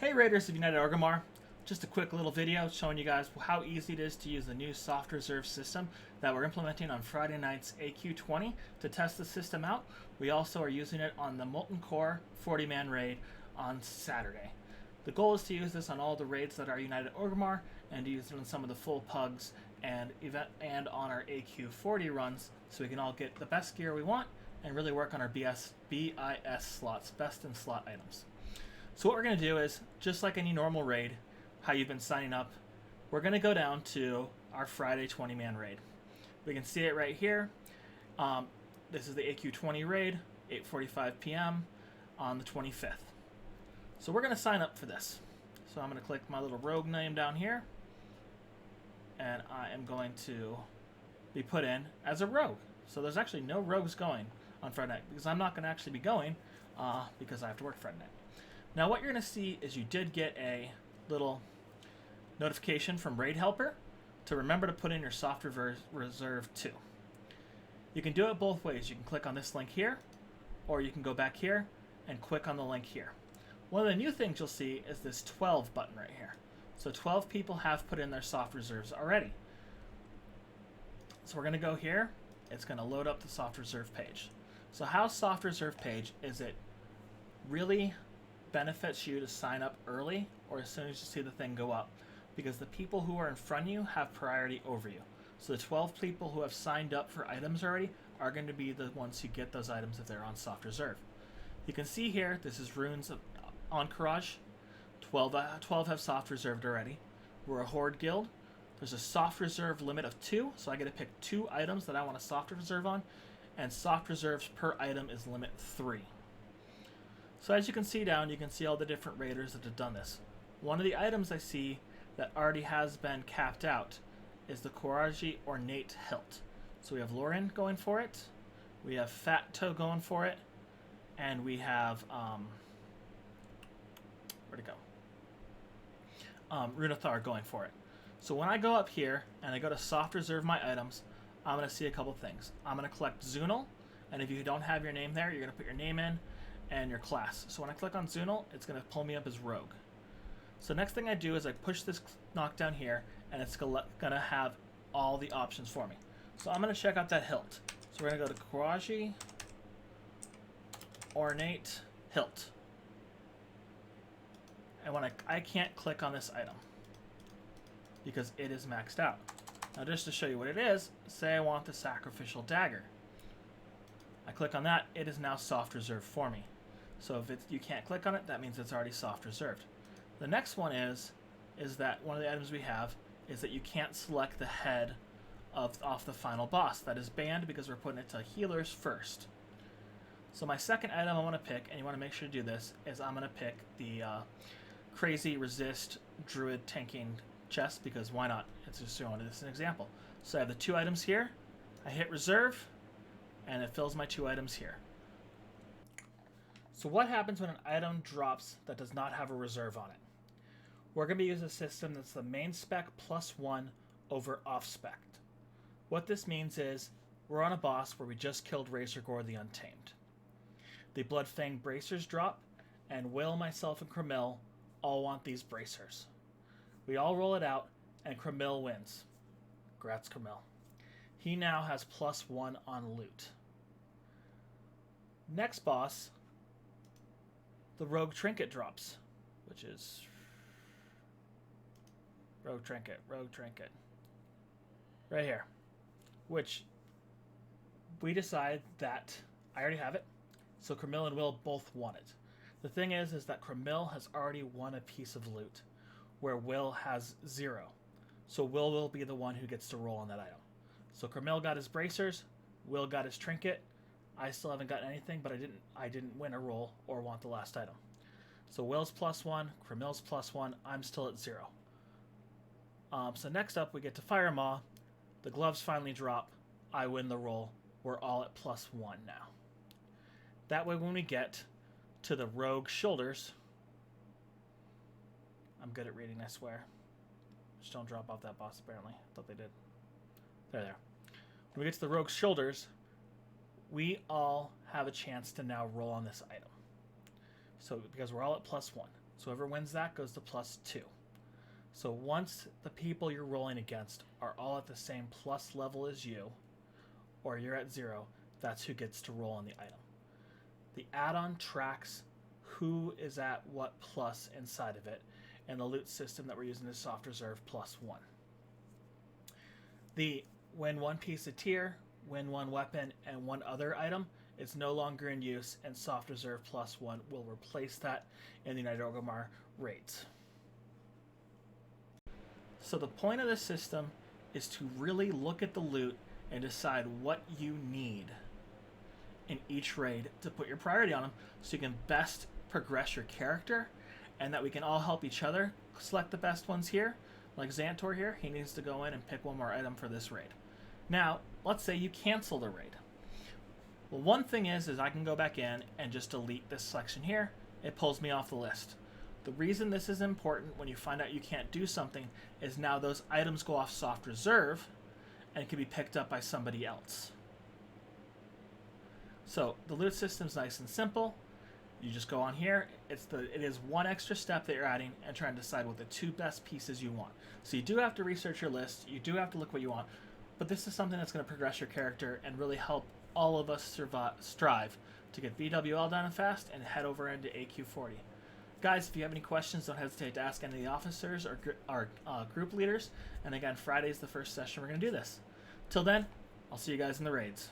Hey Raiders of United Orgrimmar, just a quick little video showing you guys how easy it is to use the new SoftReserve system that we're implementing on Friday night's AQ20 to test the system out. We also are using it on the Molten Core 40-man raid on Saturday. The goal is to use this on all the raids that are United Orgrimmar and to use it on some of the full pugs and on our AQ40 runs so we can all get the best gear we want and really work on our BIS slots, best in slot items. So what we're going to do is, just like any normal raid, how you've been signing up, we're going to go down to our Friday 20-man raid. We can see it right here. This is the AQ20 raid, 8:45 p.m. on the 25th. So we're going to sign up for this. So I'm going to click my little rogue name down here, and I am going to be put in as a rogue. So there's actually no rogues going on Friday night, because I'm not going to actually be going because I have to work Friday night. Now what you're going to see is you did get a little notification from Raid Helper to remember to put in your SoftReserve 2. You can do it both ways. You can click on this link here, or you can go back here and click on the link here. One of the new things you'll see is this 12 button right here. So 12 people have put in their SoftReserves already. So we're going to go here. It's going to load up the SoftReserve page. So how SoftReserve page is it really benefits you to sign up early or as soon as you see the thing go up, because the people who are in front of you have priority over you. So the 12 people who have signed up for items already are going to be the ones who get those items if they're on SoftReserve. You can see here, this is Runes of Encourage. 12 have SoftReserved already. We're a Horde guild. There's a SoftReserve limit of 2, so I get to pick 2 items that I want to SoftReserve on, and SoftReserves per item is limit 3. So as you can see down, you can see all the different raiders that have done this. One of the items I see that already has been capped out is the Courage Ornate Hilt. So we have Lauren going for it, we have Fat Toe going for it, and we have, where'd it go? Runathar going for it. So when I go up here and I go to SoftReserve my items, I'm going to see a couple things. I'm going to collect Zunal, and if you don't have your name there, you're going to put your name in and your class. So when I click on Zunal, it's going to pull me up as Rogue. So next thing I do is I push this knockdown here, and it's going to have all the options for me. So I'm going to check out that hilt. So we're going to go to Courage Ornate Hilt. And when I can't click on this item because it is maxed out. Now just to show you what it is, say I want the Sacrificial Dagger. I click on that, it is now SoftReserve for me. So if you can't click on it, that means it's already SoftReserved. The next one is that one of the items we have is that you can't select the head off the final boss. That is banned because we're putting it to healers first. So my second item I want to pick, and you want to make sure to do this, is I'm going to pick the Crazy Resist Druid Tanking chest, because why not? It's just showing this as an example. So I have the 2 items here. I hit reserve, and it fills my 2 items here. So what happens when an item drops that does not have a reserve on it? We're going to be using a system that's the main spec +1 over off spec. What this means is we're on a boss where we just killed Razorgore the Untamed. The Bloodfang bracers drop, and Will, myself, and Cremil all want these bracers. We all roll it out, and Cremil wins. Grats Cremil. He now has +1 on loot. Next boss, the Rogue Trinket drops, which is Rogue Trinket, right here, which we decide that I already have it, so Cremil and Will both want it. The thing is that Cremil has already won a piece of loot, where Will has 0. So Will be the one who gets to roll on that item. So Cremil got his bracers, Will got his trinket. I still haven't gotten anything, but I didn't win a roll or want the last item. So Will's +1, Cremil's +1, I'm still at 0. So next up we get to Fire Maw. The gloves finally drop. I win the roll. We're all at +1 now. That way when we get to the Rogue Shoulders, I'm good at reading, I swear. Just don't drop off that boss, apparently. I thought they did. There. When we get to the Rogue Shoulders, we all have a chance to now roll on this item. So because we're all at +1. So whoever wins that goes to +2. So once the people you're rolling against are all at the same plus level as you, or you're at 0, that's who gets to roll on the item. The add-on tracks who is at what plus inside of it, and the loot system that we're using is SoftReserve +1. The win one piece of tier, win one weapon, and one other item is no longer in use, and SoftReserve +1 will replace that in the United Orgrimmar raids. So the point of this system is to really look at the loot and decide what you need in each raid to put your priority on them so you can best progress your character, and that we can all help each other select the best ones here. Like Xantor here, he needs to go in and pick one more item for this raid. Now, let's say you cancel the raid. Well, one thing is I can go back in and just delete this selection here. It pulls me off the list. The reason this is important when you find out you can't do something is now those items go off SoftReserve and can be picked up by somebody else. So the loot system's nice and simple. You just go on here. It is one extra step that you're adding and trying to decide what the 2 best pieces you want. So you do have to research your list. You do have to look what you want. But this is something that's going to progress your character and really help all of us strive to get BWL done fast and head over into AQ40. Guys, if you have any questions, don't hesitate to ask any of the officers or group leaders. And again, Friday's the first session we're going to do this. Till then, I'll see you guys in the raids.